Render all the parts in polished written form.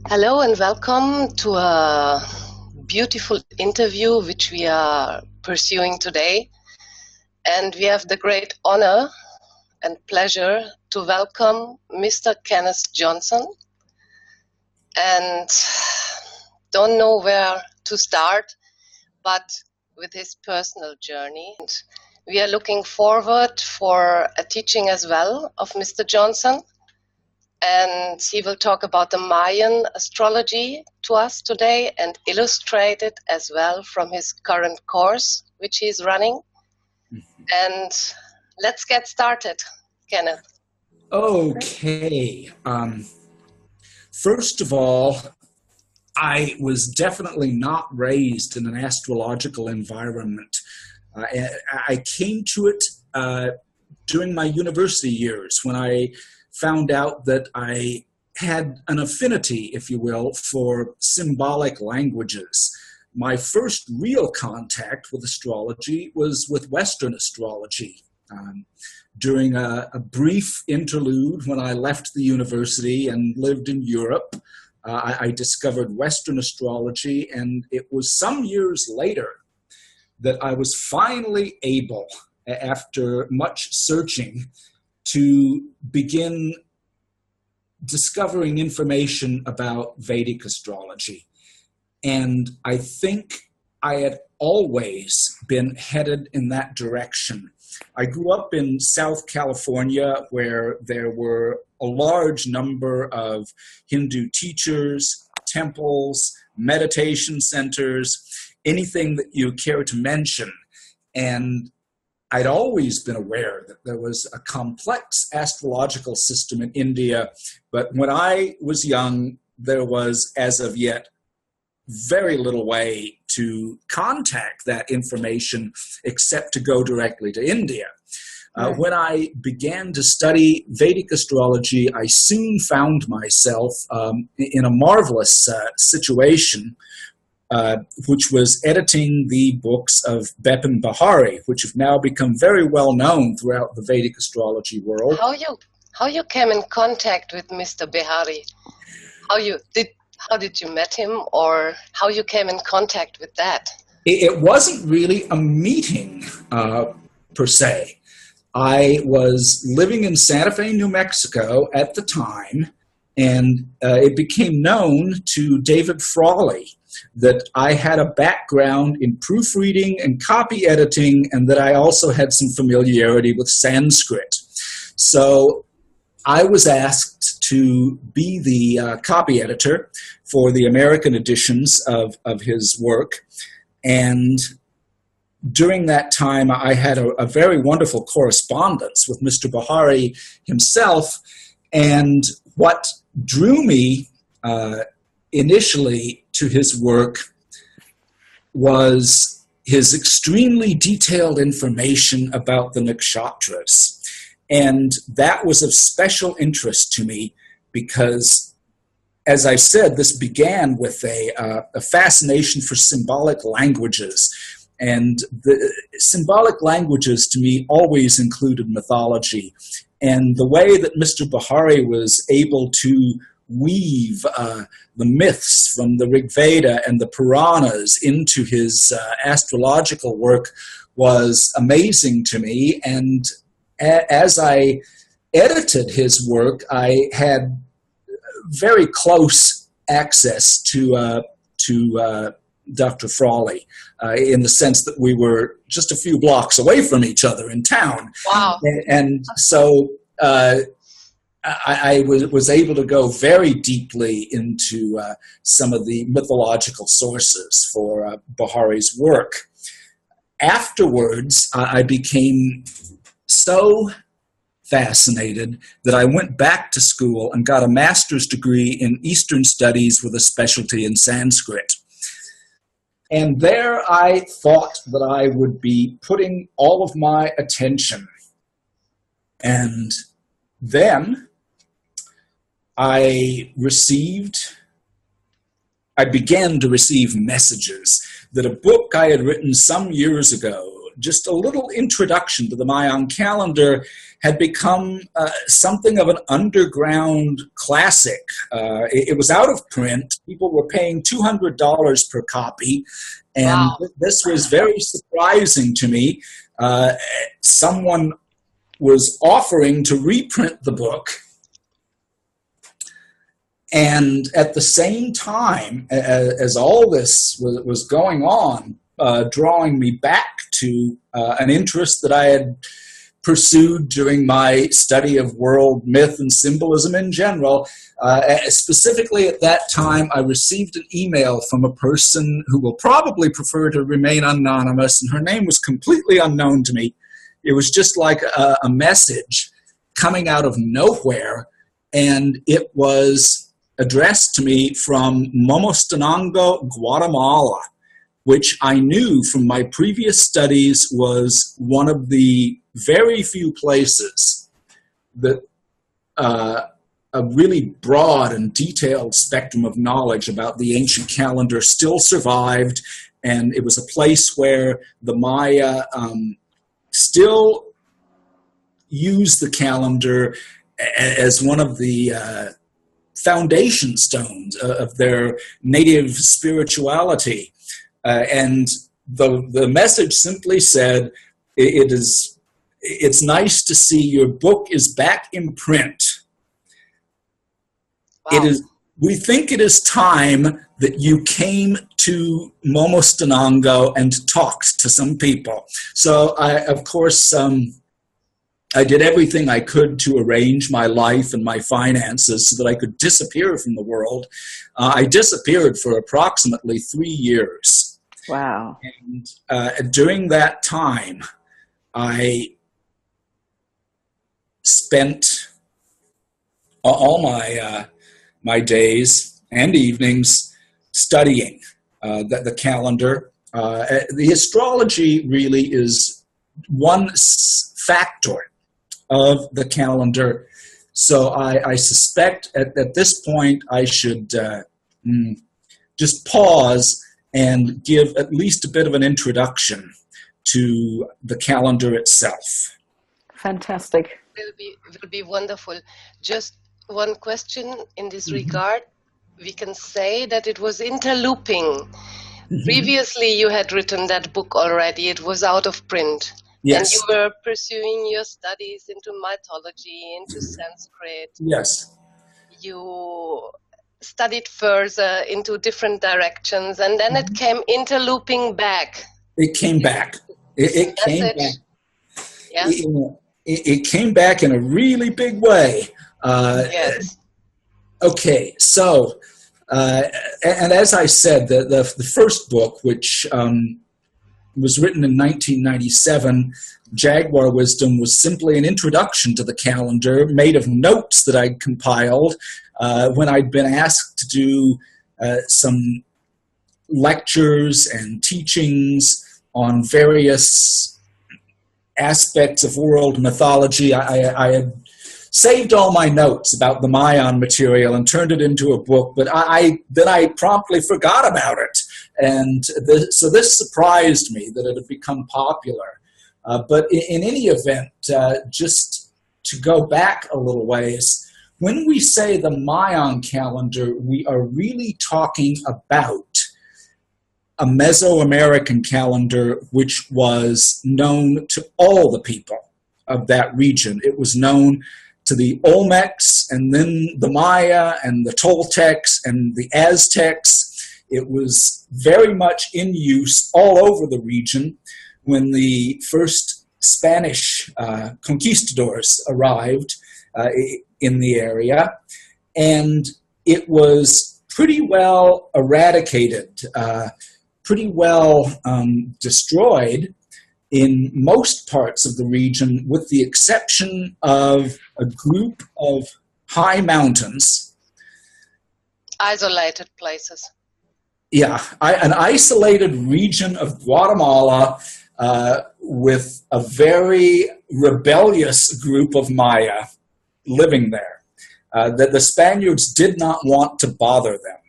Hello and welcome to a beautiful interview which we are pursuing today. And we have the great honor and pleasure to welcome Mr. Kenneth Johnson. And don't know where to start, but with his personal journey. And we are looking forward for a teaching as well of Mr. Johnson. And he will talk about the Mayan astrology to us today and illustrate it as well from his current course, which he's running. And let's get started, Kenneth. Okay. First of all, I was definitely not raised in an astrological environment. I came to it during my university years when I found out that I had an affinity, if you will, for symbolic languages. My first real contact with astrology was with Western astrology. During a brief interlude when I left the university and lived in Europe, I discovered Western astrology, and it was some years later that I was finally able, after much searching, to begin discovering information about Vedic astrology. And I think I had always been headed in that direction. I grew up in South California, where there were a large number of Hindu teachers, temples, meditation centers, anything that you care to mention. And I'd always been aware that there was a complex astrological system in India, but when I was young, there was, as of yet, very little way to contact that information except to go directly to India. When I began to study Vedic astrology, I soon found myself in a marvelous situation, which was editing the books of Bipin Bihari, which have now become very well known throughout the Vedic astrology world. How you came in contact with Mr. Bihari? How did you met him, or how you came in contact with that? It wasn't really a meeting per se. I was living in Santa Fe, New Mexico at the time, and it became known to David Frawley that I had a background in proofreading and copy editing, and that I also had some familiarity with Sanskrit. So I was asked to be the copy editor for the American editions of his work. And during that time, I had a very wonderful correspondence with Mr. Bihari himself. And what drew me initially to his work was his extremely detailed information about the nakshatras. And that was of special interest to me because, as I said, this began with a fascination for symbolic languages. And the symbolic languages, to me, always included mythology. And the way that Mr. Bihari was able to weave the myths from the Rig Veda and the Puranas into his astrological work was amazing to me. And as I edited his work, I had very close access to Dr. Frawley, in the sense that we were just a few blocks away from each other in town. Wow. And so I was able to go very deeply into some of the mythological sources for Bihari's work. Afterwards, I became so fascinated that I went back to school and got a master's degree in Eastern Studies with a specialty in Sanskrit. And there I thought that I would be putting all of my attention. And then I began to receive messages that a book I had written some years ago, just a little introduction to the Mayan calendar had become something of an underground classic. It was out of print. People were paying $200 per copy, and Wow. this was very surprising to me. Someone was offering to reprint the book, and at the same time as all this was going on, drawing me back to an interest that I had pursued during my study of world myth and symbolism in general. Specifically at that time, I received an email from a person who will probably prefer to remain anonymous, and her name was completely unknown to me. It was just like a message coming out of nowhere, and it was addressed to me from Momostenango, Guatemala, which I knew from my previous studies was one of the very few places that a really broad and detailed spectrum of knowledge about the ancient calendar still survived, and it was a place where the Maya still used the calendar as one of the foundation stones of their native spirituality. And the message simply said, it's nice to see your book is back in print. Wow. We think it is time that you came to Momostenango and talked to some people. So of course, I did everything I could to arrange my life and my finances so that I could disappear from the world. I disappeared for approximately 3 years. Wow. And during that time, I spent all my days and evenings studying the calendar. The astrology really is one factor of the calendar. So I suspect at this point I should just pause and give at least a bit of an introduction to the calendar itself. Fantastic. Will be wonderful. Just one question in this regard. We can say that it was interlooping. Previously, you had written that book already. It was out of print. Yes. And you were pursuing your studies into mythology, into Sanskrit. Yes. You studied further into different directions, and then it came interlooping back. It came back. It came back. Yeah. It came back in a really big way. Yes. Okay, so, and as I said, the first book, which was written in 1997, Jaguar Wisdom, was simply an introduction to the calendar made of notes that I'd compiled when I'd been asked to do some lectures and teachings on various aspects of world mythology. I had saved all my notes about the Mayan material and turned it into a book, but then I promptly forgot about it. And so this surprised me that it had become popular. But in any event, just to go back a little ways, when we say the Mayan calendar, we are really talking about a Meso American calendar which was known to all the people of that region. It was known to the Olmecs, and then the Maya, and the Toltecs, and the Aztecs. It was very much in use all over the region when the first Spanish conquistadors arrived in the area, and it was pretty well eradicated, pretty well destroyed in most parts of the region, with the exception of a group of high mountains. Isolated places. Yeah, an isolated region of Guatemala with a very rebellious group of Maya living there. That the Spaniards did not want to bother them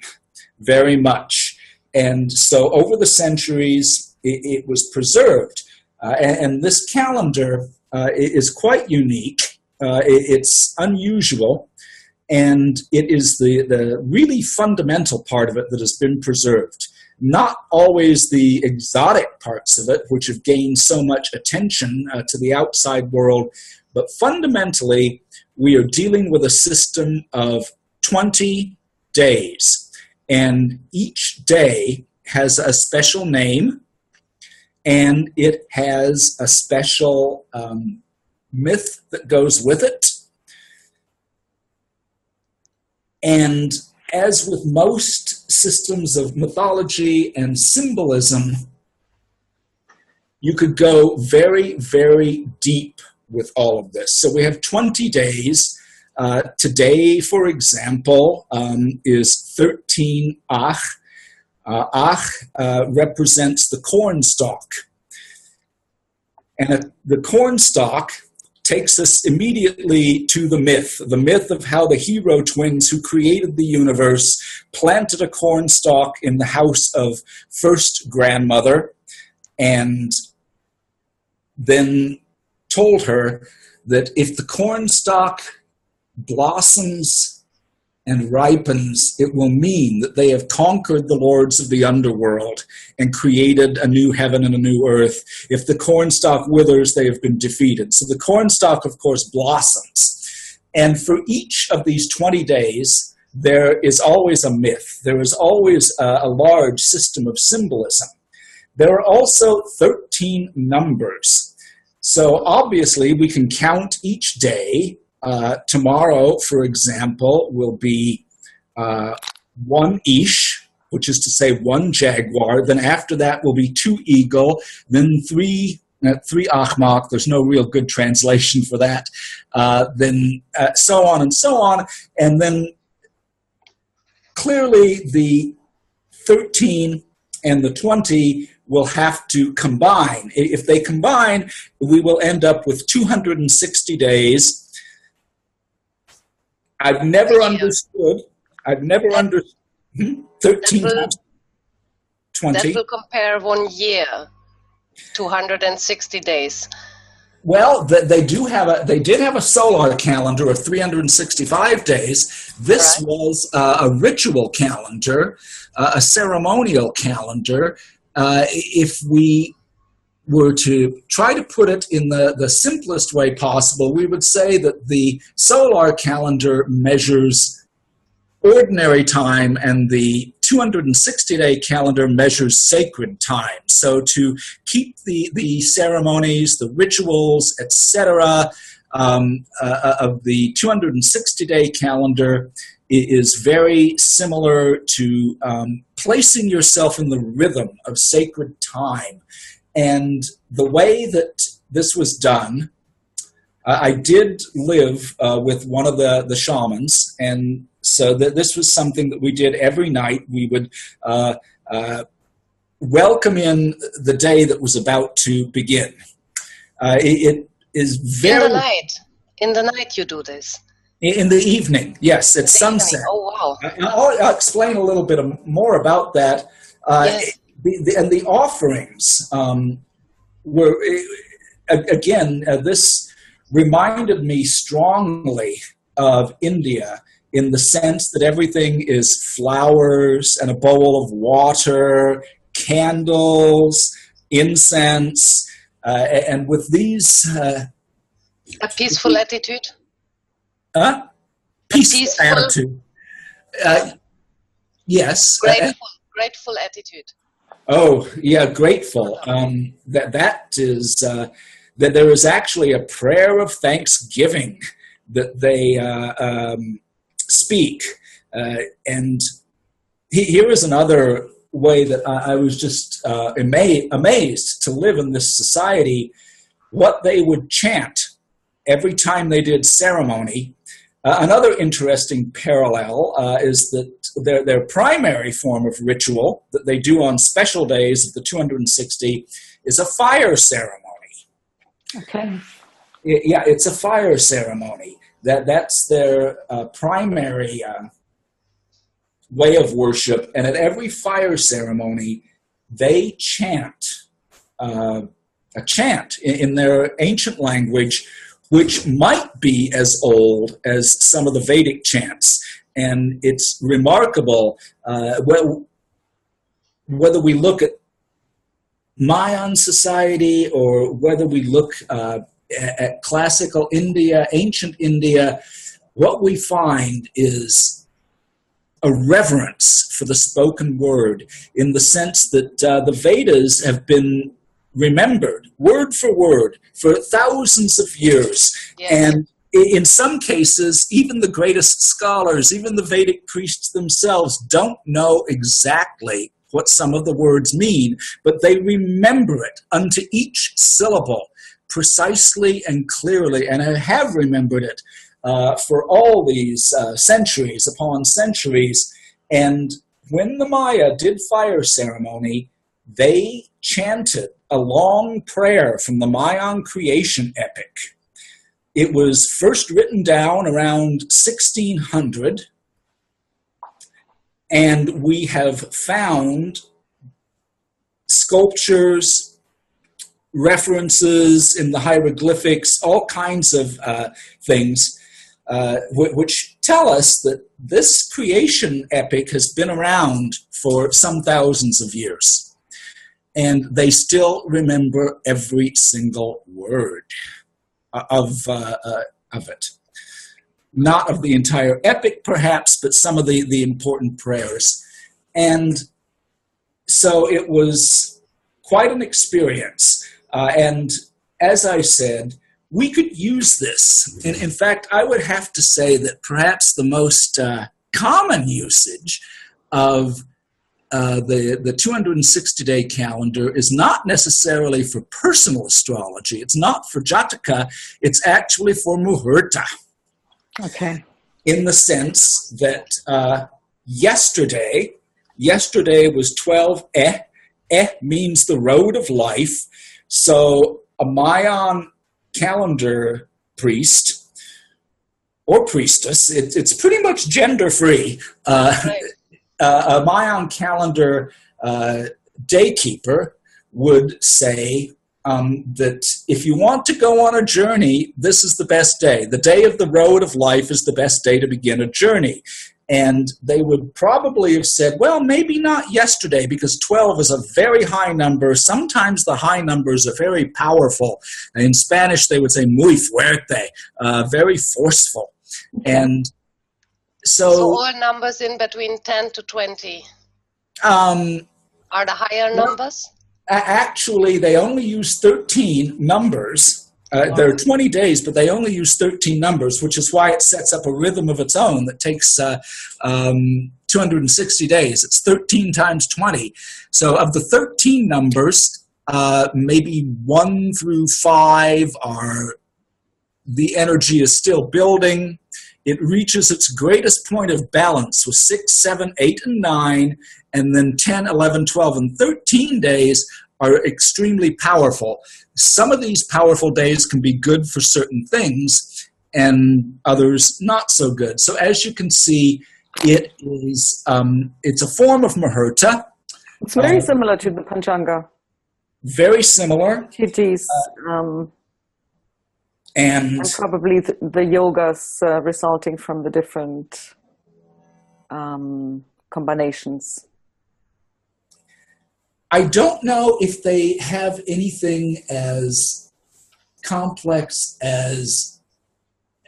very much. And so over the centuries, it was preserved. And this calendar is quite unique. It's unusual, and it is the really fundamental part of it that has been preserved. Not always the exotic parts of it, which have gained so much attention to the outside world, but fundamentally, we are dealing with a system of 20 days, and each day has a special name, and it has a special myth that goes with it. And as with most systems of mythology and symbolism, you could go very, very deep with all of this. So we have 20 days. Today, for example, is 13 Ach. Ach represents the corn stalk. And the corn stalk takes us immediately to the myth of how the hero twins who created the universe planted a corn stalk in the house of first grandmother and then told her that if the corn stalk blossoms and ripens, it will mean that they have conquered the lords of the underworld and created a new heaven and a new earth. If the cornstalk withers, they have been defeated. So the cornstalk, of course, blossoms. And for each of these 20 days, there is always a myth. There is always a large system of symbolism. There are also 13 numbers. So obviously, we can count each day. Tomorrow, for example, will be 1 Ish, which is to say 1 jaguar. Then after that will be 2 eagle. Then 3 Achmach. There's no real good translation for that. Then so on and so on. And then clearly the 13 and the 20 will have to combine. If they combine, we will end up with 260 days. I've never understood 13 times 20. That will compare 1 year, 260 days. Well, they did have a solar calendar of 365 days. This was a ritual calendar, a ceremonial calendar. If we were to try to put it in the simplest way possible, we would say that the solar calendar measures ordinary time and the 260-day calendar measures sacred time. So to keep the ceremonies, the rituals, etc. Of the 260-day calendar is very similar to placing yourself in the rhythm of sacred time. And the way that this was done, I did live with one of the shamans, and so this was something that we did every night. We would welcome in the day that was about to begin. It is very... In the night you do this? In the evening, yes, at sunset. Oh, wow. I'll explain a little bit more about that. Yes. And the offerings were, again, this reminded me strongly of India in the sense that everything is flowers and a bowl of water, candles, incense, and with these... a peaceful attitude? Peaceful attitude. Yes. Grateful attitude. Oh, yeah, grateful. That there is actually a prayer of thanksgiving that they speak. And here is another way that I was just amazed to live in this society, what they would chant every time they did ceremony. Another interesting parallel is that their primary form of ritual that they do on special days of the 260 is a fire ceremony. Okay. Yeah, it's a fire ceremony. That's their primary way of worship. And at every fire ceremony, they chant a chant in their ancient language, which might be as old as some of the Vedic chants. And it's remarkable, whether we look at Mayan society or whether we look at classical India, ancient India, what we find is a reverence for the spoken word, in the sense that the Vedas have been remembered word for word for thousands of years. Yes. And in some cases, even the greatest scholars, even the Vedic priests themselves, don't know exactly what some of the words mean, but they remember it unto each syllable precisely and clearly, and have remembered it for all these centuries upon centuries. And when the Maya did fire ceremony, they chanted a long prayer from the Mayan creation epic. It was first written down around 1600, and we have found sculptures, references in the hieroglyphics, all kinds of things, which tell us that this creation epic has been around for some thousands of years. And they still remember every single word of it. Not of the entire epic, perhaps, but some of the important prayers. And so it was quite an experience. And as I said, we could use this. And in fact, I would have to say that perhaps the most common usage of the 260-day calendar is not necessarily for personal astrology. It's not for Jataka. It's actually for Muhurta. Okay. In the sense that yesterday was 12 Eh. Eh means the road of life. So a Mayan calendar priest or priestess, it's pretty much gender-free. Right. A Mayan calendar daykeeper would say that if you want to go on a journey, this is the best day. The day of the road of life is the best day to begin a journey. And they would probably have said, well, maybe not yesterday, because 12 is a very high number. Sometimes the high numbers are very powerful. In Spanish, they would say muy fuerte, very forceful. And so all numbers in between 10 to 20 are the higher numbers? Actually, they only use 13 numbers. There are 20 days, but they only use 13 numbers, which is why it sets up a rhythm of its own that takes 260 days. It's 13 times 20. So of the 13 numbers, maybe 1 through 5 are the energy is still building. It reaches its greatest point of balance with 6, 7, 8, and 9, and then 10, 11, 12, and 13 days are extremely powerful. Some of these powerful days can be good for certain things, and others not so good. So as you can see, it is it's a form of Muhurta. It's very similar to the Panchanga. Very similar. Tithis, and probably the yogas resulting from the different combinations. I don't know if they have anything as complex as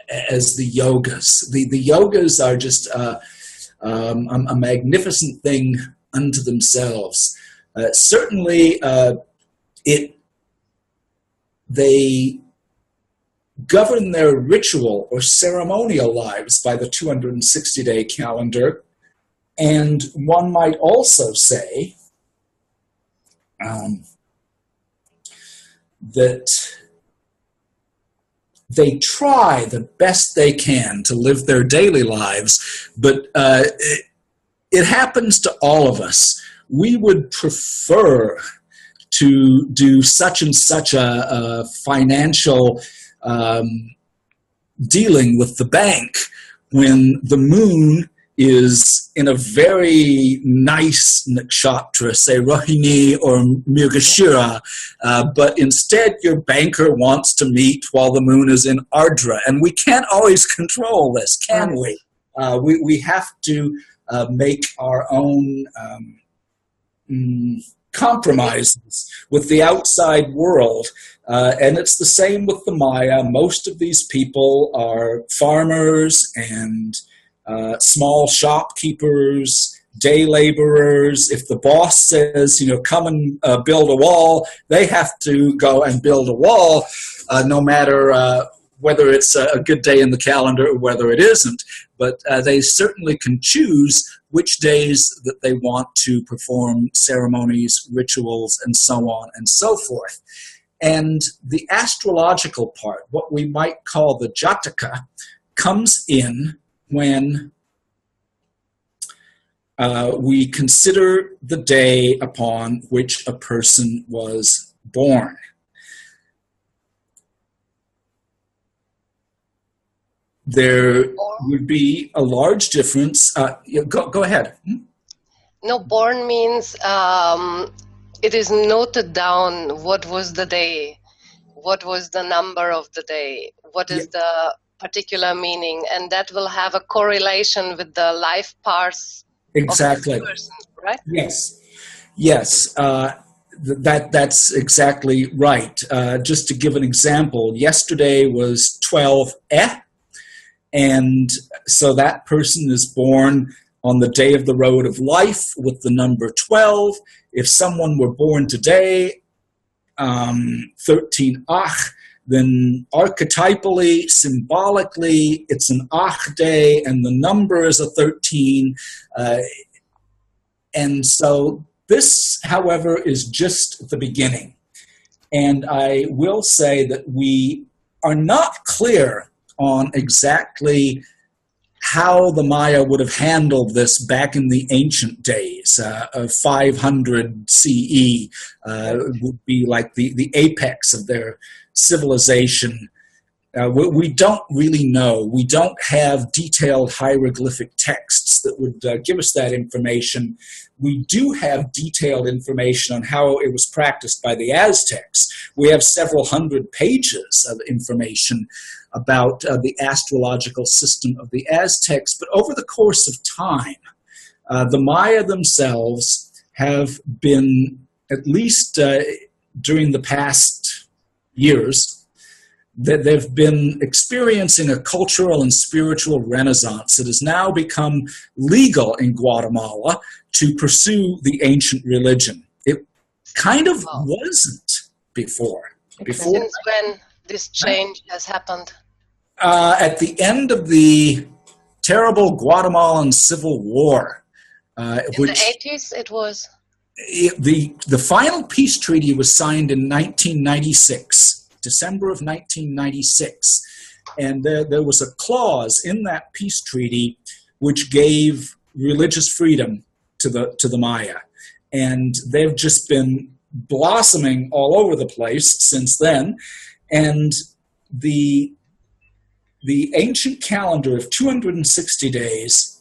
the yogas. The yogas are just a magnificent thing unto themselves. Certainly, they govern their ritual or ceremonial lives by the 260-day calendar, and one might also say that they try the best they can to live their daily lives, but it happens to all of us. We would prefer to do such and such a financial dealing with the bank when the moon is in a very nice nakshatra, say Rohini or Mrigashira, but instead your banker wants to meet while the moon is in Ardra. And we can't always control this, can we? We have to make our own compromises with the outside world. And it's the same with the Maya. Most of these people are farmers and small shopkeepers, day laborers. If the boss says, come and build a wall, they have to go and build a wall, no matter whether it's a good day in the calendar or whether it isn't. But they certainly can choose which days that they want to perform ceremonies, rituals, and so on and so forth. And the astrological part, what we might call the Jataka, comes in when we consider the day upon which a person was born. There would be a large difference. Go ahead. No, born means it is noted down what was the day, what was the number of the day, what is the particular meaning, and that will have a correlation with the life paths exactly. of the person, right? Yes. That's exactly right. Just to give an example, yesterday was 12 and so that person is born on the day of the road of life with the number 12. If someone were born today, 13 then archetypally, symbolically, it's an day, and the number is a 13. And so this, however, is just the beginning. And I will say that we are not clear on exactly how the Maya would have handled this back in the ancient days. 500 CE would be like the apex of their civilization. We don't really know. We don't have detailed hieroglyphic texts that would give us that information. We do have detailed information on how it was practiced by the Aztecs. We have several hundred pages of information about the astrological system of the Aztecs. But over the course of time, the Maya themselves have been, at least during the past years, that they've been experiencing a cultural and spiritual renaissance. It has now become legal in Guatemala to pursue the ancient religion. It kind of wasn't before. Since when this change has happened? At the end of the terrible Guatemalan Civil War. In the 80s it was? The final peace treaty was signed in 1996. December of 1996, and there was a clause in that peace treaty which gave religious freedom to the Maya, and they've just been blossoming all over the place since then. And the ancient calendar of 260 days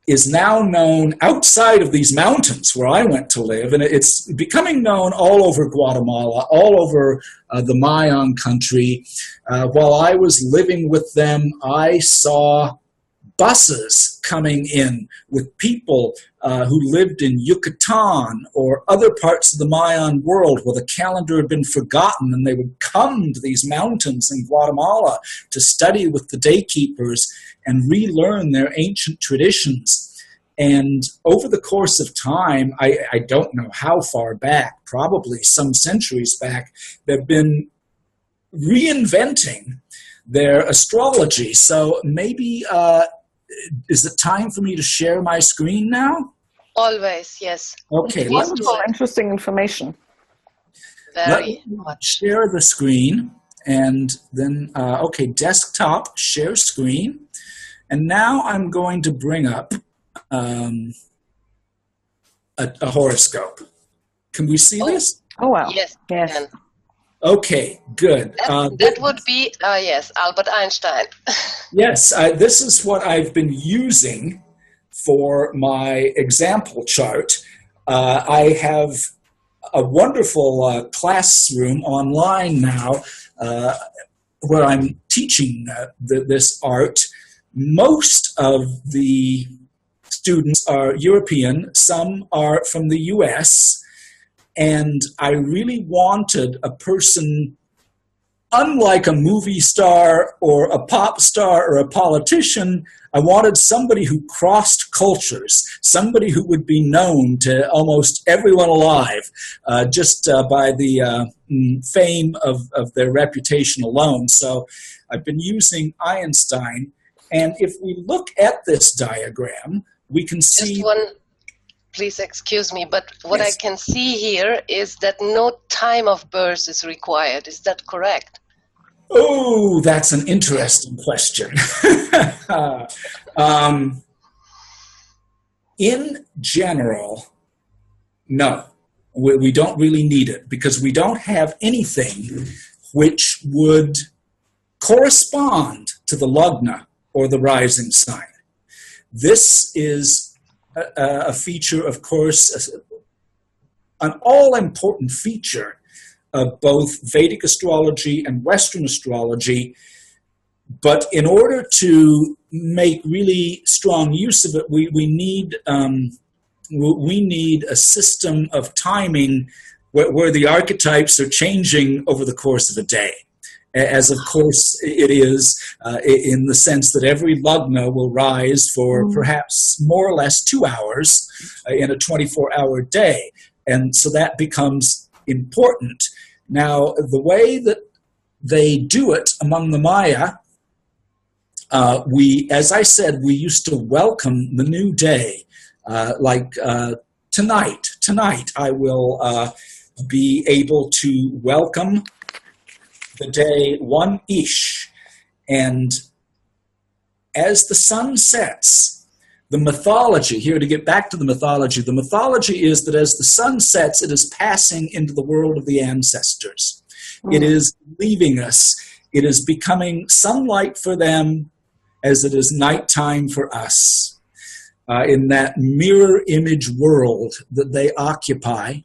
is now known outside of these mountains where I went to live, and it's becoming known all over Guatemala, all over the Mayan country. While I was living with them, I saw buses coming in with people who lived in Yucatan or other parts of the Mayan world where the calendar had been forgotten, and they would come to these mountains in Guatemala to study with the daykeepers and relearn their ancient traditions. And over the course of time, I don't know how far back, probably some centuries back, they've been reinventing their astrology. So maybe, is it time for me to share my screen now? Always, yes. Okay. Wonderful, interesting information. Very much. Share the screen, and then, okay, desktop, share screen. And now I'm going to bring up a horoscope. Can we see this? Oh, wow. Yes. Yes. Okay, good. That would be, yes, Albert Einstein. Yes, this is what I've been using for my example chart. I have a wonderful classroom online now where I'm teaching this art. Most of the students are European, some are from the US, and I really wanted a person unlike a movie star or a pop star or a politician. I wanted somebody who crossed cultures, somebody who would be known to almost everyone alive just by the fame of their reputation alone. So I've been using Einstein, and if we look at this diagram, we can see... Just one, please excuse me, but what Yes. I can see here is that no time of birth is required. Is that correct? Oh, that's an interesting question. In general, no, we don't really need it because we don't have anything which would correspond to the lagna or the rising sign. This is a feature, of course, an all-important feature of both Vedic astrology and Western astrology. But in order to make really strong use of it, we need a system of timing where the archetypes are changing over the course of a day. As of course it is in the sense that every lagna will rise for perhaps more or less 2 hours in a 24-hour day. And so that becomes important. Now, the way that they do it among the Maya, as I said, we used to welcome the new day. Tonight I will be able to welcome the day 1 Ish. And as the sun sets, the mythology, here to get back to the mythology is that as the sun sets, it is passing into the world of the ancestors. It is leaving us. It is becoming sunlight for them as it is nighttime for us in that mirror image world that they occupy.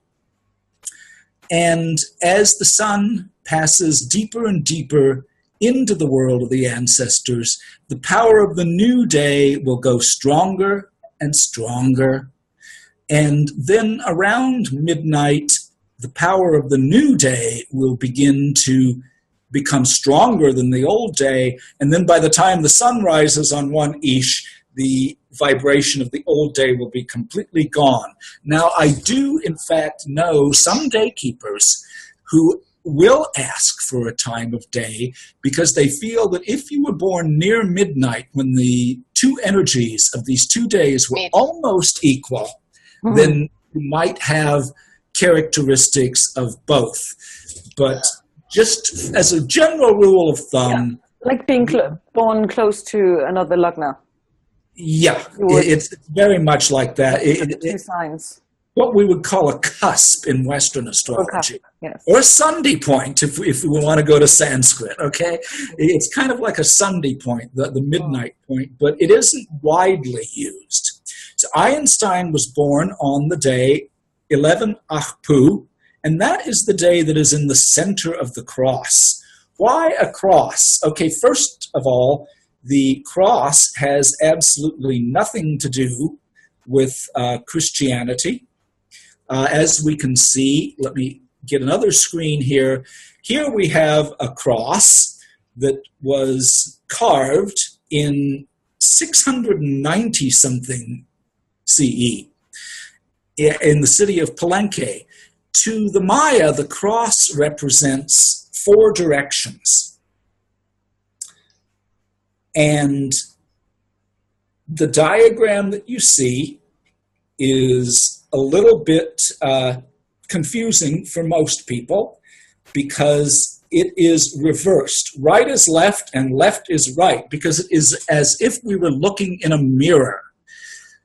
And as the sun passes deeper and deeper into the world of the ancestors, the power of the new day will go stronger and stronger. And then around midnight, the power of the new day will begin to become stronger than the old day. And then by the time the sun rises on 1 Ish, the vibration of the old day will be completely gone. Now, I do, in fact, know some daykeepers who will ask for a time of day because they feel that if you were born near midnight when the two energies of these 2 days were almost equal, then you might have characteristics of both. But just as a general rule of thumb... Like being born close to another lagna. Yeah, it's very much like that. Two signs. What we would call a cusp in Western astrology. Yes. Or a Sunday point, if we want to go to Sanskrit, okay? It's kind of like a Sunday point, the midnight point, but it isn't widely used. So Einstein was born on the day 11 Achpu, and that is the day that is in the center of the cross. Why a cross? Okay, first of all, the cross has absolutely nothing to do with Christianity. As we can see, let me get another screen here. Here we have a cross that was carved in 690-something CE in the city of Palenque. To the Maya, the cross represents 4 directions. And the diagram that you see is a little bit confusing for most people because it is reversed. Right is left and left is right because it is as if we were looking in a mirror.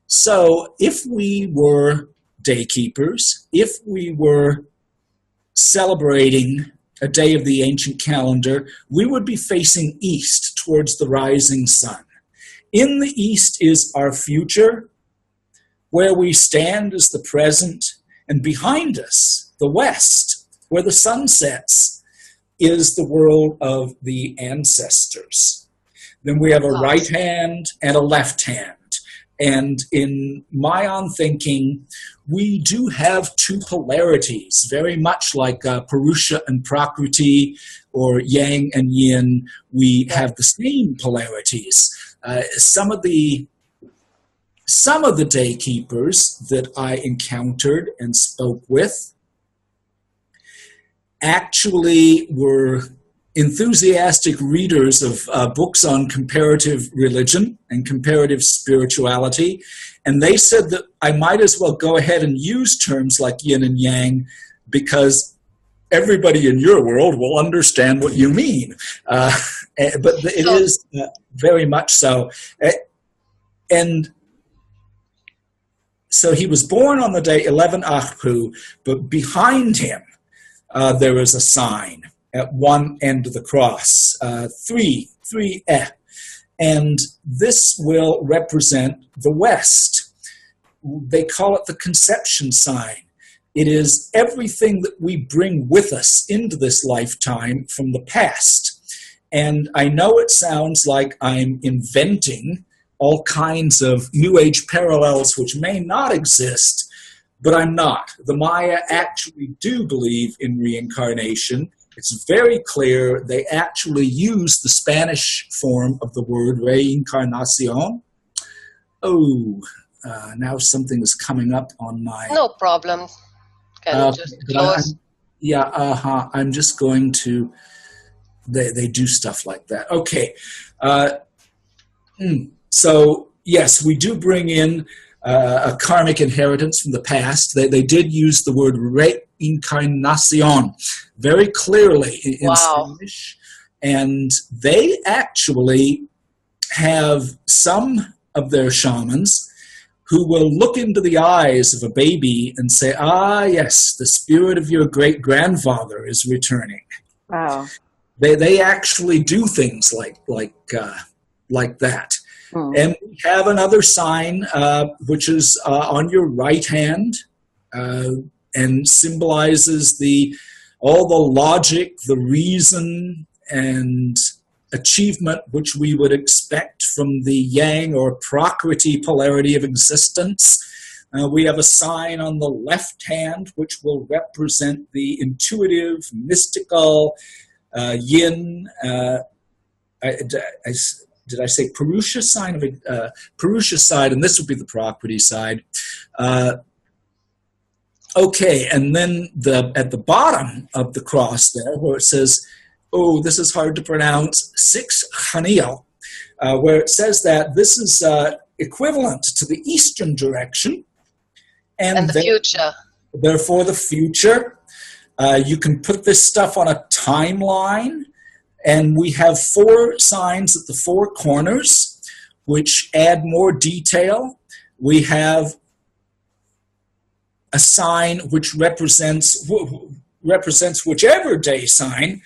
So if we were daykeepers, if we were celebrating a day of the ancient calendar, we would be facing east towards the rising sun. In the east is our future, Where we stand is the present, and behind us, the west, where the sun sets, is the world of the ancestors. Then we have a right hand and a left hand. And in Mayan thinking, we do have two polarities, very much like Purusha and Prakriti, or Yang and Yin. We have the same polarities. Some of the day keepers that I encountered and spoke with actually were enthusiastic readers of books on comparative religion and comparative spirituality, and they said that I might as well go ahead and use terms like yin and yang because everybody in your world will understand what you mean. But it is very much so. And so he was born on the day 11 Achpu, but behind him there is a sign at one end of the cross, three, and this will represent the West. They call it the conception sign. It is everything that we bring with us into this lifetime from the past. And I know it sounds like I'm inventing all kinds of New Age parallels which may not exist, but I'm not. The Maya actually do believe in reincarnation. It's very clear they actually use the Spanish form of the word reincarnación. Oh, now something is coming up on my... No problem. Can you just close? I'm just going to... They do stuff like that. Okay. So, yes, we do bring in a karmic inheritance from the past. They did use the word reincarnación very clearly in Spanish. And they actually have some of their shamans who will look into the eyes of a baby and say, ah, yes, the spirit of your great-grandfather is returning. Wow. They actually do things like that. And we have another sign, which is on your right hand, and symbolizes all the logic, the reason, and achievement which we would expect from the Yang or Prakriti polarity of existence. We have a sign on the left hand, which will represent the intuitive, mystical Yin. Did I say Purusha sign of Purusha side, and this would be the Prakriti side. Okay, and then at the bottom of the cross there, where it says, oh, this is hard to pronounce, 6 Haniel, where it says that this is equivalent to the eastern direction. And the future. Therefore, the future. You can put this stuff on a timeline. And we have 4 signs at the 4 corners, which add more detail. We have a sign which represents whichever day sign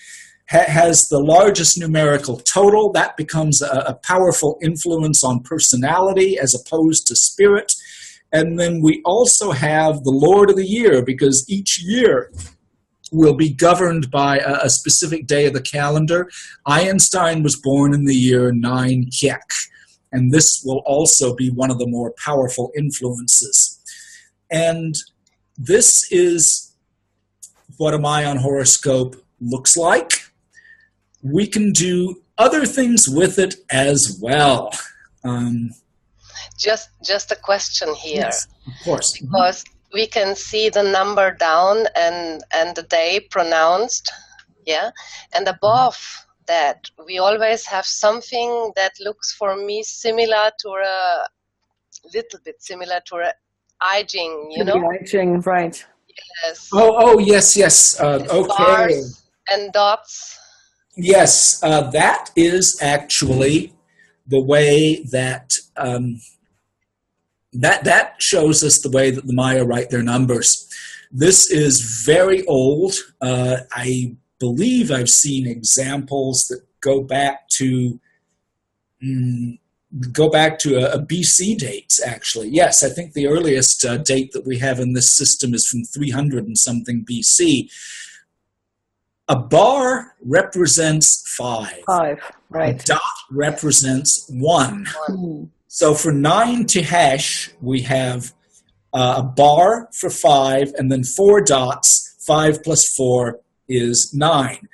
has the largest numerical total. That becomes a powerful influence on personality as opposed to spirit. And then we also have the Lord of the Year, because each year will be governed by a specific day of the calendar. Einstein was born in the year 9 Kiek, and this will also be one of the more powerful influences. And this is what a Mayan horoscope looks like. We can do other things with it as well. Just a question here. Yes, of course. Because we can see the number down and the day pronounced, yeah? And above that, we always have something that looks for me similar to a I Ching, you know? I Ching, right. Yes. Oh, yes. Okay. Stars and dots. Yes, that is actually the way that that shows us the way that the Maya write their numbers. This is very old. I believe I've seen examples that go back to go back to a BC dates, actually. Yes, I think the earliest date that we have in this system is from 300 and something BC. A bar represents 5. 5, right. A dot represents 1. So for 9 Tehesh, we have a bar for 5, and then 4 dots. 5 plus 4 is 9.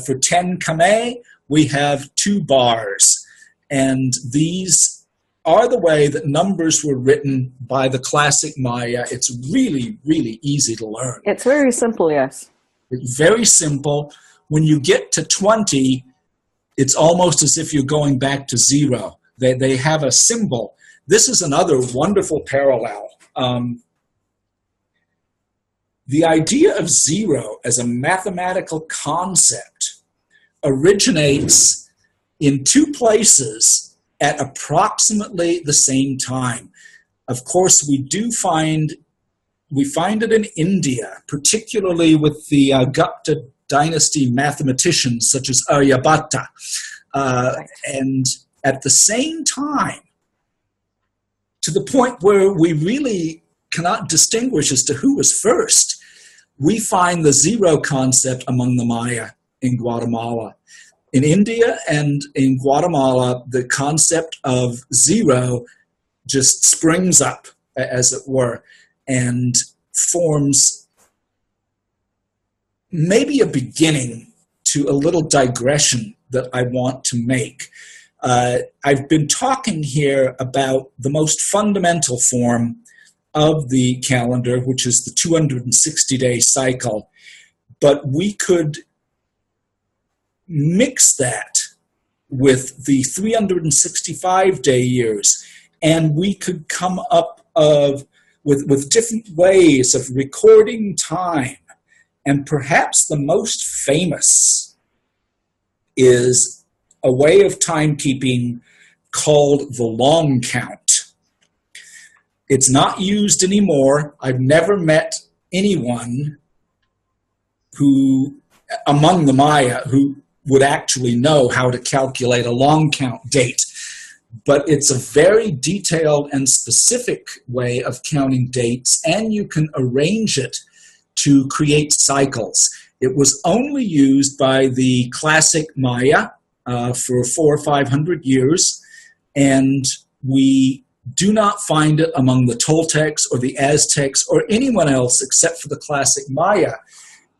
For 10 Kame, we have 2 bars. And these are the way that numbers were written by the classic Maya. It's really, really easy to learn. It's very simple, yes. It's very simple. When you get to 20, it's almost as if you're going back to 0. They have a symbol. This is another wonderful parallel. The idea of 0 as a mathematical concept originates in 2 places at approximately the same time. Of course, we find it in India, particularly with the Gupta dynasty mathematicians such as Aryabhatta. And at the same time, to the point where we really cannot distinguish as to who was first, we find the 0 concept among the Maya in Guatemala. In India and in Guatemala, the concept of 0 just springs up, as it were, and forms maybe a beginning to a little digression that I want to make. I've been talking here about the most fundamental form of the calendar, which is the 260-day cycle, but we could mix that with the 365-day years, and we could come up with different ways of recording time. And perhaps the most famous is a way of timekeeping called the long count. It's not used anymore. I've never met anyone among the Maya who would actually know how to calculate a long count date. But it's a very detailed and specific way of counting dates, and you can arrange it to create cycles. It was only used by the classic Maya for 400 or 500 years, and we do not find it among the Toltecs or the Aztecs or anyone else except for the classic Maya.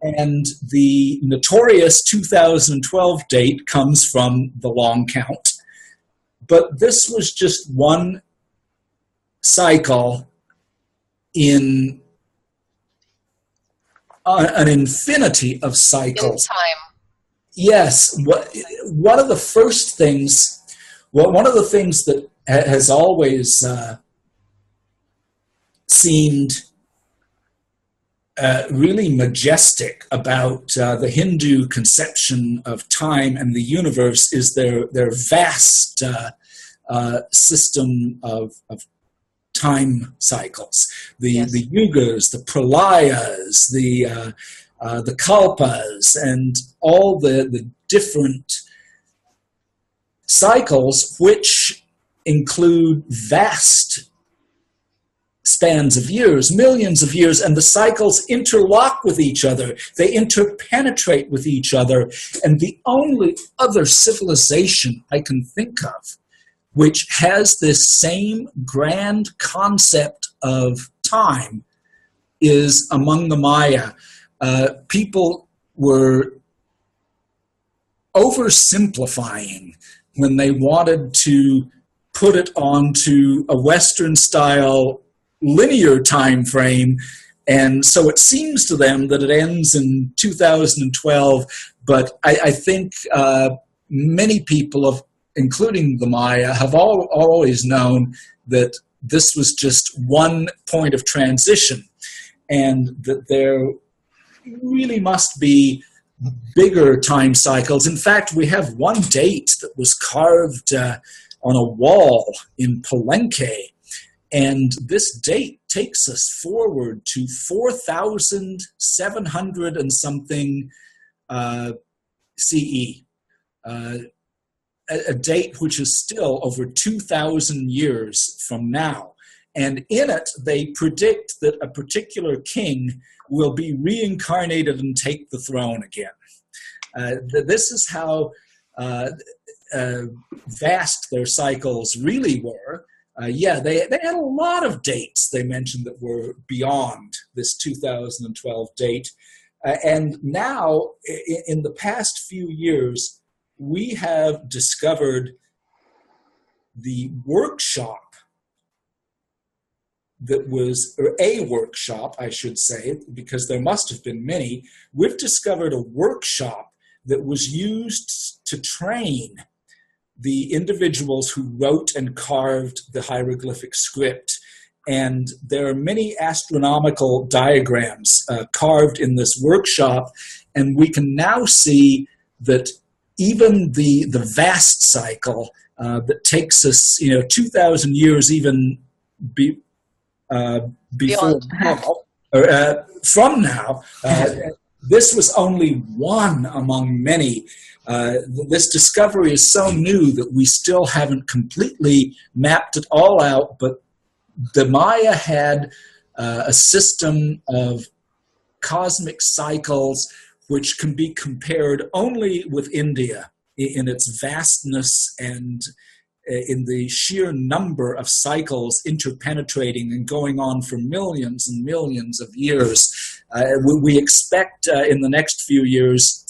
And the notorious 2012 date comes from the long count. But this was just one cycle in an infinity of cycles. In time. Yes. One of the first things, one of the things that has always seemed really majestic about the Hindu conception of time and the universe is their vast system of time cycles. The yugas, the pralayas, the kalpas, and all the different cycles, which include vast spans of years, millions of years, and the cycles interlock with each other. They interpenetrate with each other. And the only other civilization I can think of which has this same grand concept of time is among the Maya. People were oversimplifying when they wanted to put it onto a Western-style linear time frame, and so it seems to them that it ends in 2012, but I think many people, including the Maya, have always known that this was just one point of transition, and that there really must be bigger time cycles. In fact, we have one date that was carved on a wall in Palenque, and this date takes us forward to 4,700 and something CE. a date which is still over 2,000 years from now. And in it, they predict that a particular king will be reincarnated and take the throne again. This is how vast their cycles really were. They had a lot of dates they mentioned that were beyond this 2012 date. And now, in the past few years, we have discovered the workshop that was, or a workshop, I should say, because there must have been many. We've discovered a workshop that was used to train the individuals who wrote and carved the hieroglyphic script. And there are many astronomical diagrams carved in this workshop, and we can now see that even the vast cycle that takes us, 2,000 years even before now, or from now, this was only one among many. This discovery is so new that we still haven't completely mapped it all out, but the Maya had a system of cosmic cycles which can be compared only with India in its vastness and in the sheer number of cycles interpenetrating and going on for millions and millions of years. We expect in the next few years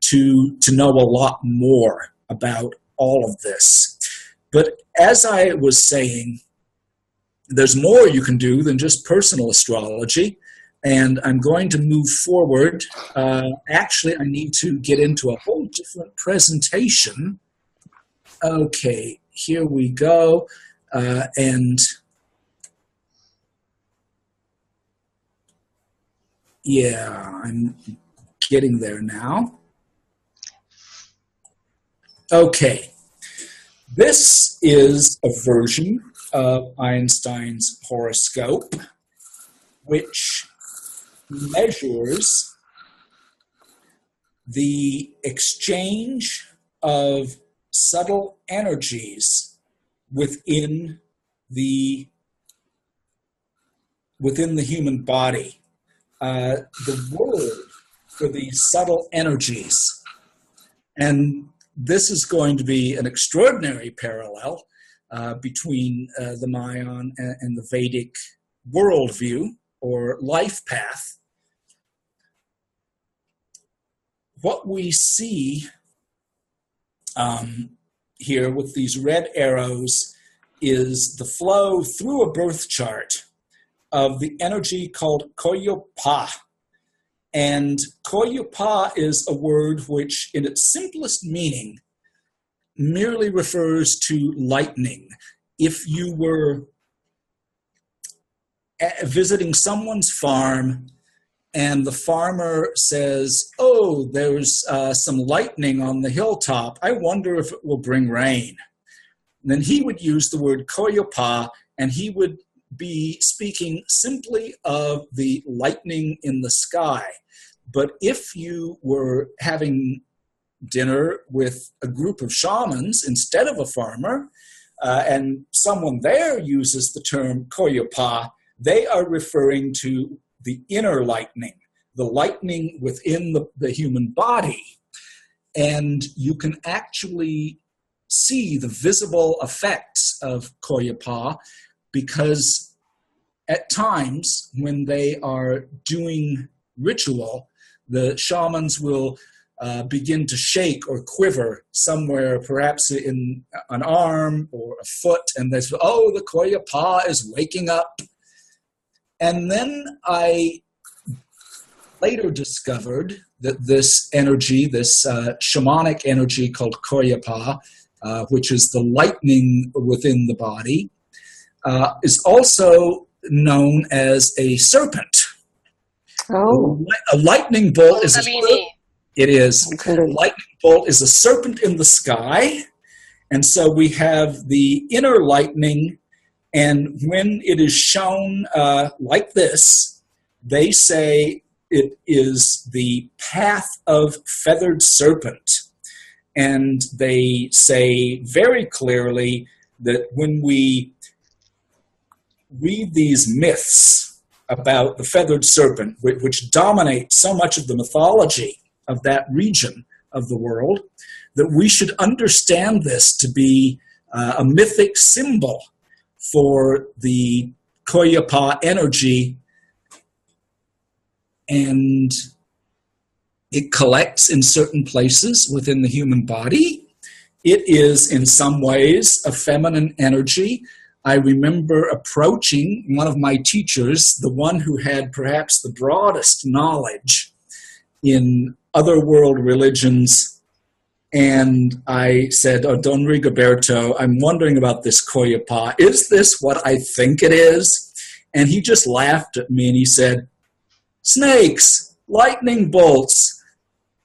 to know a lot more about all of this. But as I was saying, there's more you can do than just personal astrology, and I'm going to move forward. Actually, I need to get into a whole different presentation. Okay, here we go. And yeah, I'm getting there now. Okay, this is a version of Einstein's horoscope, which measures the exchange of subtle energies within the human body. The word for these subtle energies, and this is going to be an extraordinary parallel between the Mayan and the Vedic worldview or life path. What we see here with these red arrows is the flow through a birth chart of the energy called Koyopa. And Koyopa is a word which, in its simplest meaning, merely refers to lightning. If you were visiting someone's farm and the farmer says, "Oh, there's some lightning on the hilltop. I wonder if it will bring rain." And then he would use the word Koyopa, and he would be speaking simply of the lightning in the sky. But if you were having dinner with a group of shamans instead of a farmer, and someone there uses the term Koyopa, they are referring to the inner lightning, the lightning within the human body. And you can actually see the visible effects of Koyopa, because at times when they are doing ritual, the shamans will begin to shake or quiver somewhere, perhaps in an arm or a foot, and they say, "Oh, the Koyopa is waking up." And then I later discovered that this energy, this shamanic energy called Koyopa, which is the lightning within the body, is also known as a serpent. Oh. A lightning bolt is a serpent. It is. Okay. A lightning bolt is a serpent in the sky. And so we have the inner lightning, and when it is shown like this, they say it is the path of feathered serpent. And they say very clearly that when we read these myths about the feathered serpent, which dominate so much of the mythology of that region of the world, that we should understand this to be a mythic symbol for the Koyapa energy, and it collects in certain places within the human body. It is in some ways a feminine energy. I remember approaching one of my teachers, the one who had perhaps the broadest knowledge in other world religions, and I said, "Oh, Don Rigoberto, I'm wondering about this Koyapa. Is this what I think it is?" And he just laughed at me and he said, "Snakes, lightning bolts,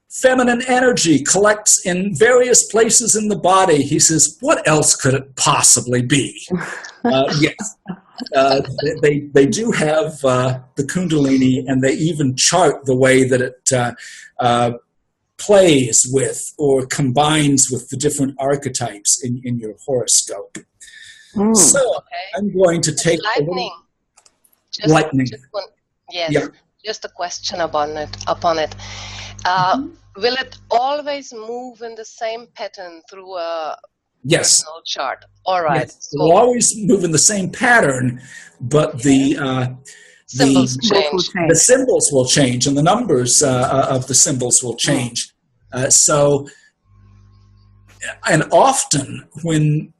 feminine energy collects in various places in the body." He says, "What else could it possibly be?" Yes, they do have the Kundalini, and they even chart the way that it plays with or combines with the different archetypes in your horoscope. So I'm going to take lightning. Lightning. Yes, yeah. Just a question upon it. Will it always move in the same pattern through a personal chart? All right. Yes. It will always move in the same pattern, but the symbols change. The symbols will change, and the numbers of the symbols will change. And often when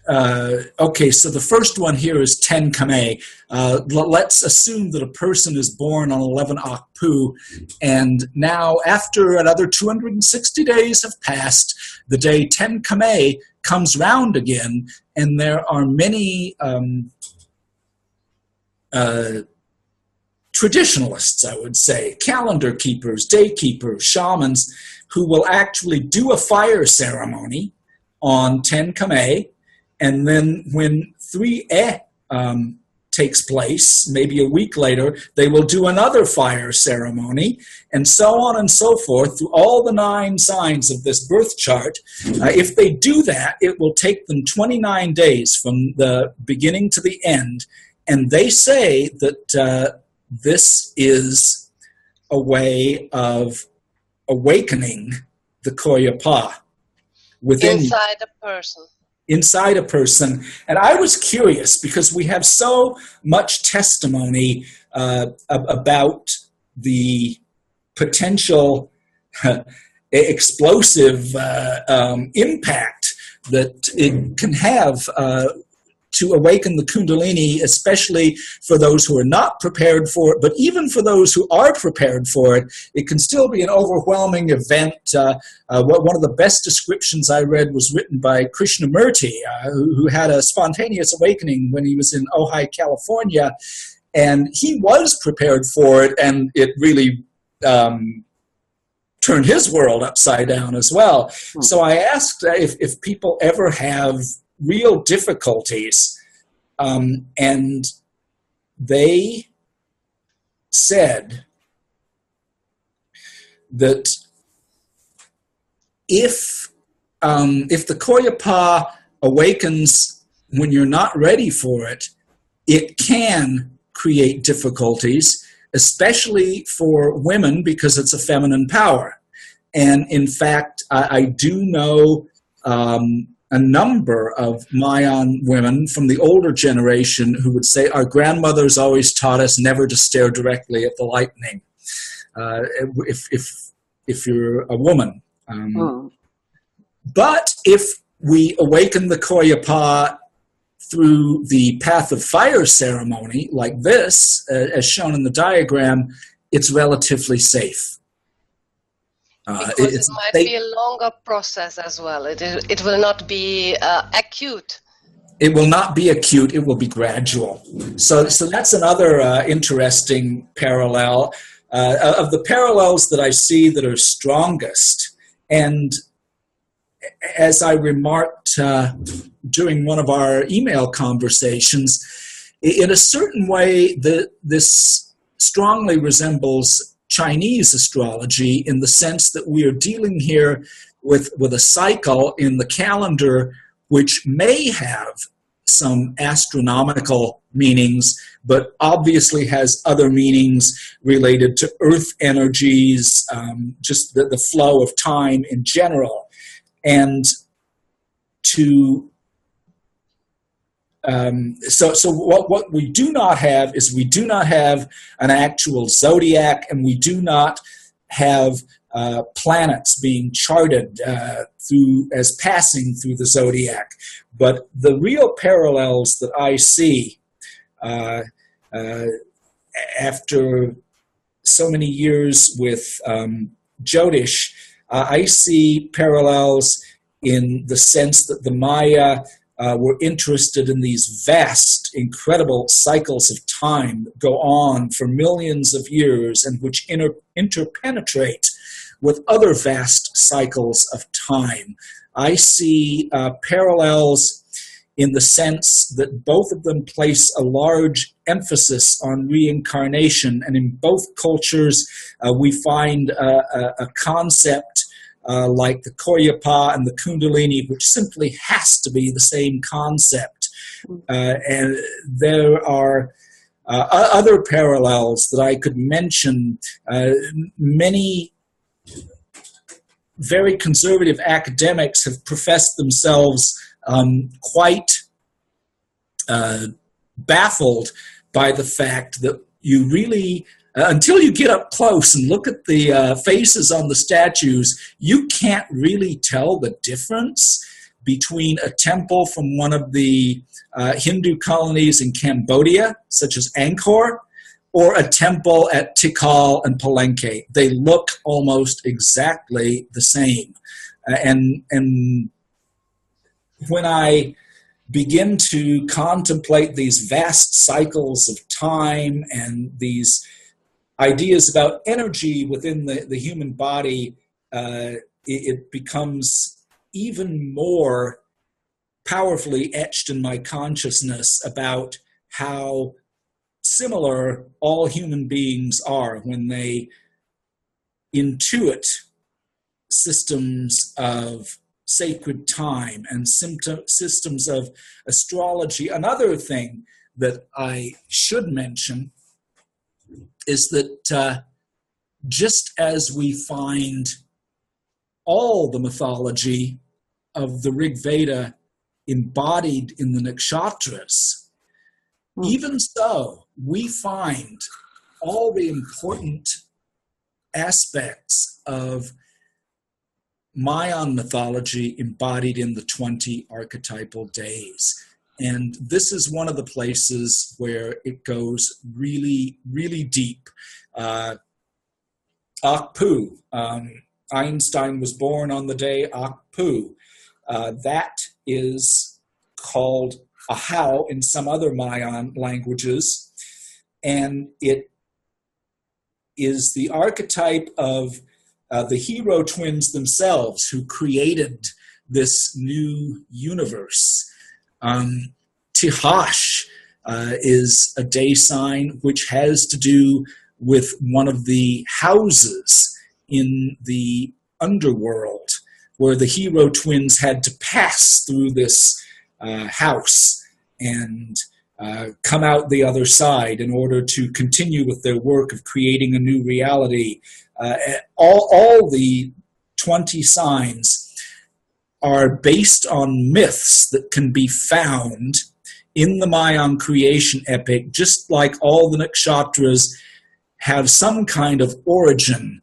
so the first one here is 10 Kame. Let's assume that a person is born on 11 Akpu, and now after another 260 days have passed, the day 10 Kame comes round again, and there are many traditionalists, I would say, calendar keepers, day keepers, shamans, who will actually do a fire ceremony on 10 Kame. And then when 3 takes place, maybe a week later, they will do another fire ceremony, and so on and so forth through all the 9 signs of this birth chart. If they do that, it will take them 29 days from the beginning to the end. And they say that this is a way of awakening the Koyapa within inside a person. Inside a person. And I was curious because we have so much testimony about the potential explosive impact that it can have to awaken the Kundalini, especially for those who are not prepared for it. But even for those who are prepared for it, it can still be an overwhelming event. One of the best descriptions I read was written by Krishnamurti, who had a spontaneous awakening when he was in Ojai, California. And he was prepared for it, and it really turned his world upside down as well. So I asked if people ever have real difficulties, and they said that if the Koyapa awakens when you're not ready for it, it can create difficulties, especially for women because it's a feminine power. And in fact, I do know a number of Mayan women from the older generation who would say, our grandmothers always taught us never to stare directly at the lightning, if you're a woman. But if we awaken the Koyapa through the path of fire ceremony, like this, as shown in the diagram, it's relatively safe. Because it might be a longer process as well. It will not be acute. It will not be acute. It will be gradual. So that's another interesting parallel. Of the parallels that I see that are strongest, and as I remarked during one of our email conversations, in a certain way, this strongly resembles Chinese astrology in the sense that we are dealing here with a cycle in the calendar which may have some astronomical meanings, but obviously has other meanings related to earth energies, just the flow of time in general. And so what we do not have is we do not have an actual zodiac, and we do not have planets being charted as passing through the zodiac. But the real parallels that I see after so many years with Jyotish, I see parallels in the sense that the Maya were interested in these vast, incredible cycles of time that go on for millions of years and which interpenetrate with other vast cycles of time. I see parallels in the sense that both of them place a large emphasis on reincarnation, and in both cultures we find a concept like the Koryapa and the Kundalini, which simply has to be the same concept. And there are other parallels that I could mention. Many very conservative academics have professed themselves quite baffled by the fact that you really, until you get up close and look at the faces on the statues, you can't really tell the difference between a temple from one of the Hindu colonies in Cambodia, such as Angkor, or a temple at Tikal and Palenque. They look almost exactly the same. And when I begin to contemplate these vast cycles of time and these ideas about energy within the human body, it becomes even more powerfully etched in my consciousness about how similar all human beings are when they intuit systems of sacred time and systems of astrology. Another thing that I should mention is that just as we find all the mythology of the Rig Veda embodied in the nakshatras, even so, we find all the important aspects of Mayan mythology embodied in the 20 archetypal days. And this is one of the places where it goes really, really deep. Akpu, Einstein was born on the day Akpu. That is called Ahau in some other Mayan languages, and it is the archetype of the hero twins themselves who created this new universe. Tihash is a day sign which has to do with one of the houses in the underworld, where the hero twins had to pass through this house and come out the other side in order to continue with their work of creating a new reality. All the 20 signs are based on myths that can be found in the Mayan creation epic, just like all the nakshatras have some kind of origin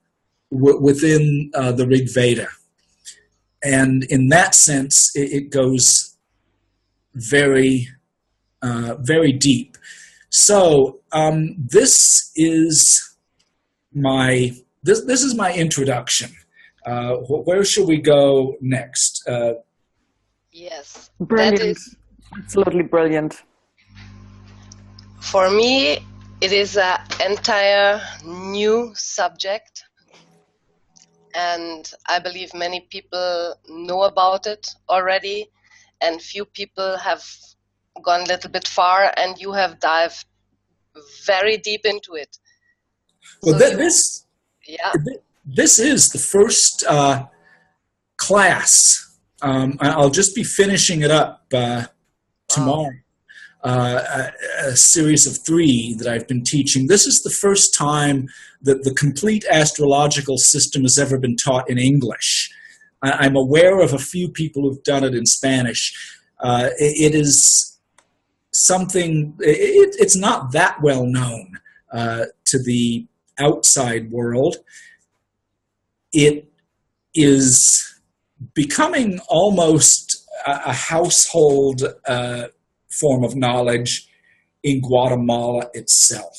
within the Rig Veda. And in that sense, it goes very, very deep. So this is my introduction. Where should we go next? Yes, Brilliant. that is, Absolutely brilliant. for me, it is an entire new subject, and I believe many people know about it already, and few people have gone a little bit far, and you have dived very deep into it. Well, So this yeah, this is the first class. I'll just be finishing it up tomorrow. A series of 3 that I've been teaching. This is the first time that the complete astrological system has ever been taught in English. I'm aware of a few people who've done it in Spanish. It is something, it's not that well known to the outside world. It is becoming almost a household form of knowledge in Guatemala itself.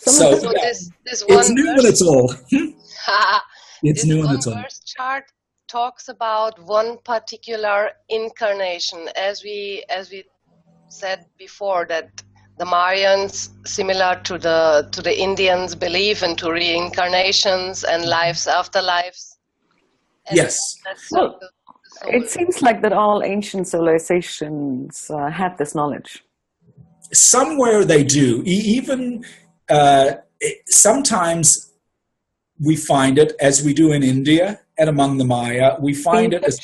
So yeah, this it's new and it's old. It's new and it's old. This verse chart talks about one particular incarnation, as we said before, that the Mayans, similar to the Indians, believe into reincarnations and lives after lives. And yes. Well, it seems like that all ancient civilizations had this knowledge. Somewhere they do. Even sometimes we find it, as we do in India and among the Maya, we find it as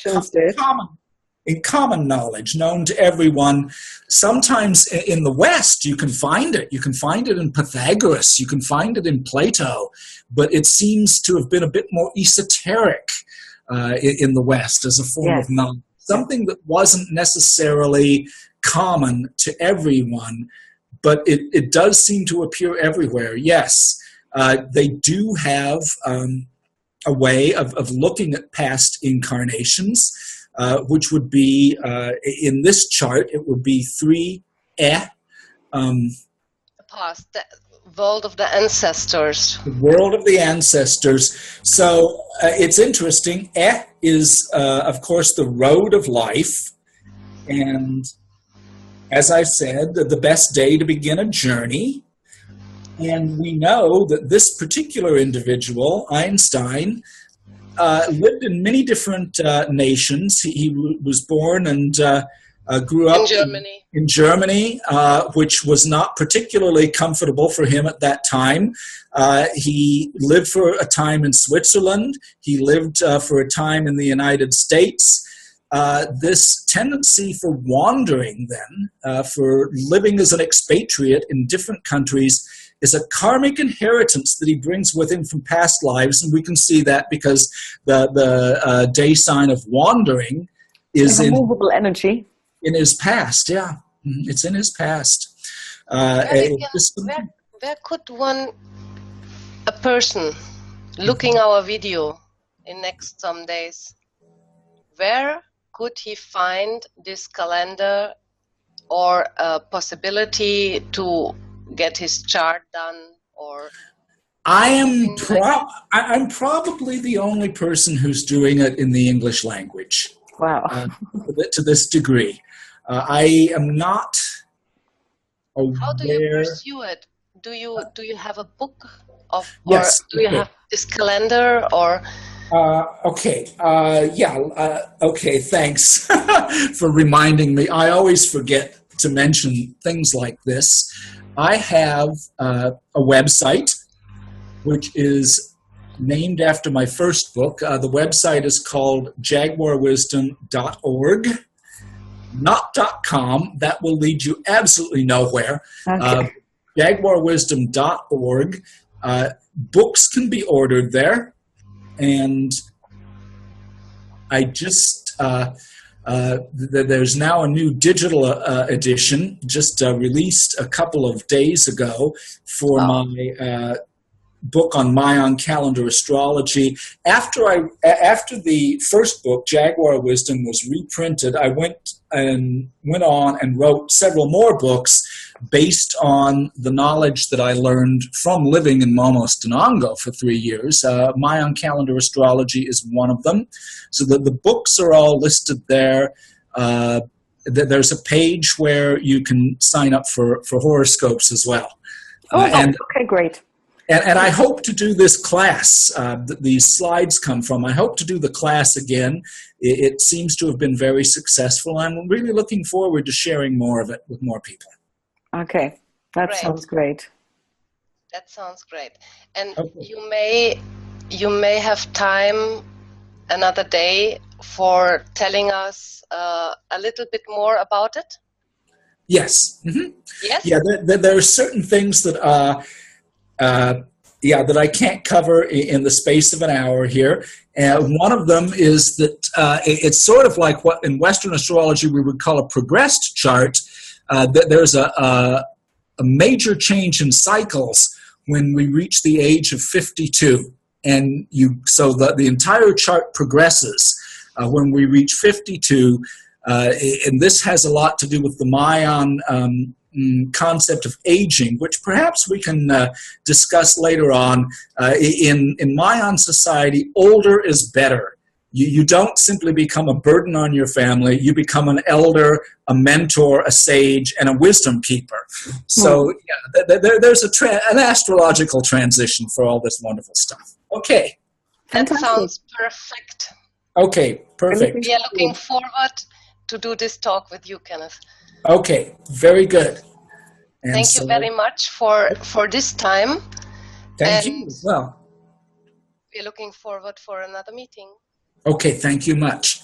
common knowledge, known to everyone. Sometimes in the West, you can find it. You can find it in Pythagoras. You can find it in Plato. But it seems to have been a bit more esoteric in the West as a form of knowledge. Something that wasn't necessarily common to everyone, but it does seem to appear everywhere. Yes, they do have a way of looking at past incarnations, which would be, in this chart, it would be 3 past, the world of the ancestors. The world of the ancestors. So it's interesting. Is, of course, the road of life. And as I said, the best day to begin a journey. And we know that this particular individual, Einstein, lived in many different nations. He was born and grew up in Germany, which was not particularly comfortable for him at that time. He lived for a time in Switzerland. He lived for a time in the United States. This tendency for wandering then, for living as an expatriate in different countries, is a karmic inheritance that he brings with him from past lives. And we can see that because the day sign of wandering is a movable energy. In his past, yeah. It's in his past. Where could a person looking our video in next some days, where could he find this calendar or a possibility to get his chart done? Or I'm probably the only person who's doing it in the English language. Wow. To this degree. I am not aware. How do you pursue it? Do you have a book of, yes, or do you have this calendar, or? Okay. Okay. Thanks for reminding me. I always forget to mention things like this. I have a website which is named after my first book. The website is called jaguarwisdom.org, not .com. That will lead you absolutely nowhere. Okay. Jaguarwisdom.org. Books can be ordered there. And I just, there's now a new digital edition, just released a couple of days ago for my book on Mayan Calendar Astrology. After the first book, Jaguar Wisdom, was reprinted, I went on and wrote several more books based on the knowledge that I learned from living in Momos Denongo for 3 years. Mayan Calendar Astrology is one of them. So the books are all listed there. There's a page where you can sign up for horoscopes as well. Okay, great. And I hope to do this class that these slides come from. I hope to do the class again. It seems to have been very successful. I'm really looking forward to sharing more of it with more people. Okay, that sounds great. That sounds great. And you may have time another day for telling us a little bit more about it? Yes. Mm-hmm. Yes? Yeah, there are certain things that that I can't cover in the space of an hour here. And one of them is that it's sort of like what in Western astrology we would call a progressed chart. That there's a major change in cycles when we reach the age of 52. And so the entire chart progresses when we reach 52. And this has a lot to do with the Mayan concept of aging, which perhaps we can discuss later on. In Mayan society, older is better. You don't simply become a burden on your family. You become an elder, a mentor, a sage, and a wisdom keeper. So there's an astrological transition for all this wonderful stuff. Okay. That sounds perfect. Okay, perfect. We are looking forward to do this talk with you, Kenneth. Okay, very good. And thank you very much for this time. Thank you as well. We're looking forward for another meeting. Okay, thank you much.